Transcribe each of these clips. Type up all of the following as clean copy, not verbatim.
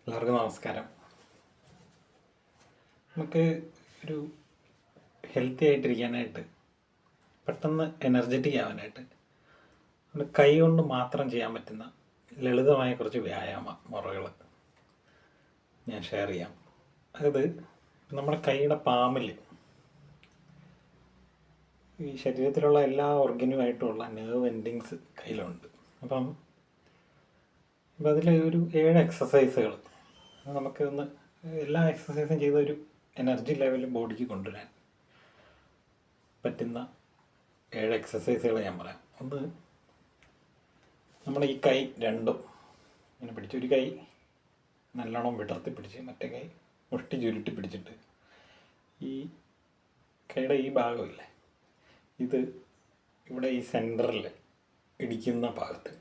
എല്ലാവർക്കും നമസ്കാരം. നമുക്ക് ഒരു ഹെൽത്തി ആയിട്ടിരിക്കാനായിട്ട്, പെട്ടെന്ന് എനർജറ്റിക് ആവാനായിട്ട് നമ്മുടെ കൈ കൊണ്ട് മാത്രം ചെയ്യാൻ പറ്റുന്ന ലളിതമായ കുറച്ച് വ്യായാമ മുറകൾ ഞാൻ ഷെയർ ചെയ്യാം. അതായത് നമ്മുടെ കൈയുടെ പാമിൽ ഈ ശരീരത്തിലുള്ള എല്ലാ ഓർഗനുമായിട്ടുള്ള നെർവ് എൻഡിങ്സ് കയ്യിലുണ്ട്. അപ്പം അതിൽ ഒരു 7 എക്സസൈസുകൾ നമുക്ക് എല്ലാ എക്സസൈസും ചെയ്ത ഒരു എനർജി ലെവൽ ബോഡിക്ക് കൊണ്ടുവരാൻ പറ്റുന്ന 7 എക്സസൈസുകൾ ഞാൻ പറയാം. ഒന്ന്, നമ്മുടെ ഈ കൈ രണ്ടും ഇങ്ങനെ പിടിച്ച്, ഒരു കൈ നല്ലോണം വിടർത്തി പിടിച്ച്, മറ്റേ കൈ മുഷ്ടി ചുരുട്ടി പിടിച്ചിട്ട് ഈ കൈയുടെ ഈ ഭാഗമില്ലേ, ഇത് ഇവിടെ ഈ സെൻറ്ററിൽ ഇടിക്കുന്ന ഭാഗത്ത്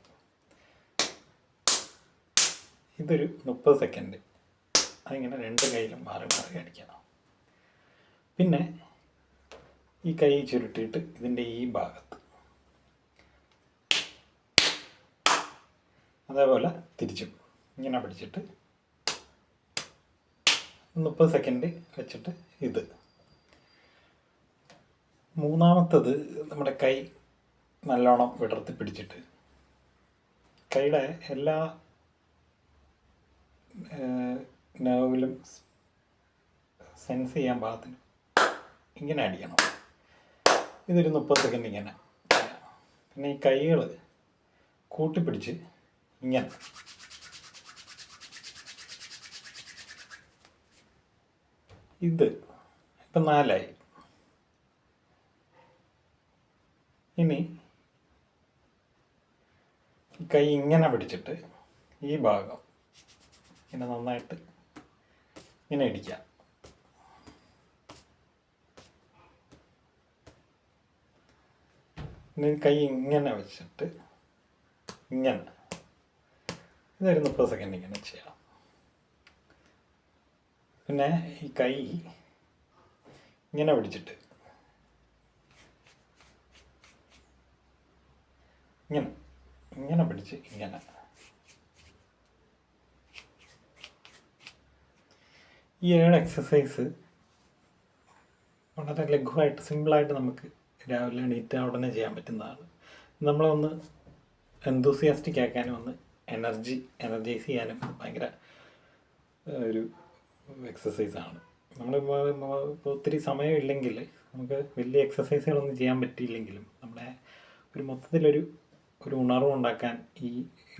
ഇതൊരു 30 സെക്കൻഡ് അതിങ്ങനെ 2 കൈയിലും മാറി മാറി അടിക്കണം. പിന്നെ ഈ കൈ ചുരുട്ടിയിട്ട് ഇതിൻ്റെ ഈ ഭാഗത്ത് അതേപോലെ തിരിച്ചും ഇങ്ങനെ പിടിച്ചിട്ട് 30 സെക്കൻഡ് വെച്ചിട്ട് ഇത്. മൂന്നാമത്തത്, നമ്മുടെ കൈ നല്ലോണം വിടർത്തി പിടിച്ചിട്ട് കൈയുടെ എല്ലാ നെർവിലും സെൻസ് ചെയ്യാൻ പാകത്തിന് ഇങ്ങനെ അടിക്കണം. ഇതൊരു 30 സെക്കൻഡ് ഇങ്ങനെ. പിന്നെ ഈ കൈകൾ കൂട്ടിപ്പിടിച്ച് ഇങ്ങനെ ഇത്. ഇപ്പം 4 ആയി. ഇനി ഈ കൈ ഇങ്ങനെ പിടിച്ചിട്ട് ഈ ഭാഗം ഇങ്ങനെ നന്നായിട്ട് ഇങ്ങനെ ഇടിക്കാം. ഇനി കൈ ഇങ്ങനെ വെച്ചിട്ട് ഇങ്ങനെ, ഇതൊരു 30 സെക്കൻഡ് ഇങ്ങനെ ചെയ്യാം. പിന്നെ ഈ കൈ ഇങ്ങനെ പിടിച്ചിട്ട് ഇങ്ങനെ ഇങ്ങനെ പിടിച്ച് ഇങ്ങനെ. ഈ 7 എക്സസൈസ് വളരെ ലഘുവായിട്ട്, സിമ്പിളായിട്ട് നമുക്ക് രാവിലെ എണീറ്റ ഉടനെ ചെയ്യാൻ പറ്റുന്നതാണ്. നമ്മളൊന്ന് എന്തൂസിയാസ്റ്റിക് ആക്കാനും ഒന്ന് എനർജൈസ് ചെയ്യാനും ഭയങ്കര ഒരു എക്സസൈസാണ്. നമ്മളിപ്പോൾ ഒത്തിരി സമയമില്ലെങ്കിൽ, നമുക്ക് വലിയ എക്സസൈസുകളൊന്നും ചെയ്യാൻ പറ്റിയില്ലെങ്കിലും നമ്മുടെ ഒരു മൊത്തത്തിലൊരു ഉണർവ് ഉണ്ടാക്കാൻ ഈ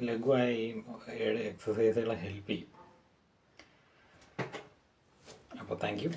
ലഘുവായ ഈ 7 എക്സസൈസുകൾ ഹെൽപ്പ് ചെയ്യും. അപ്പോൾ താങ്ക് യു.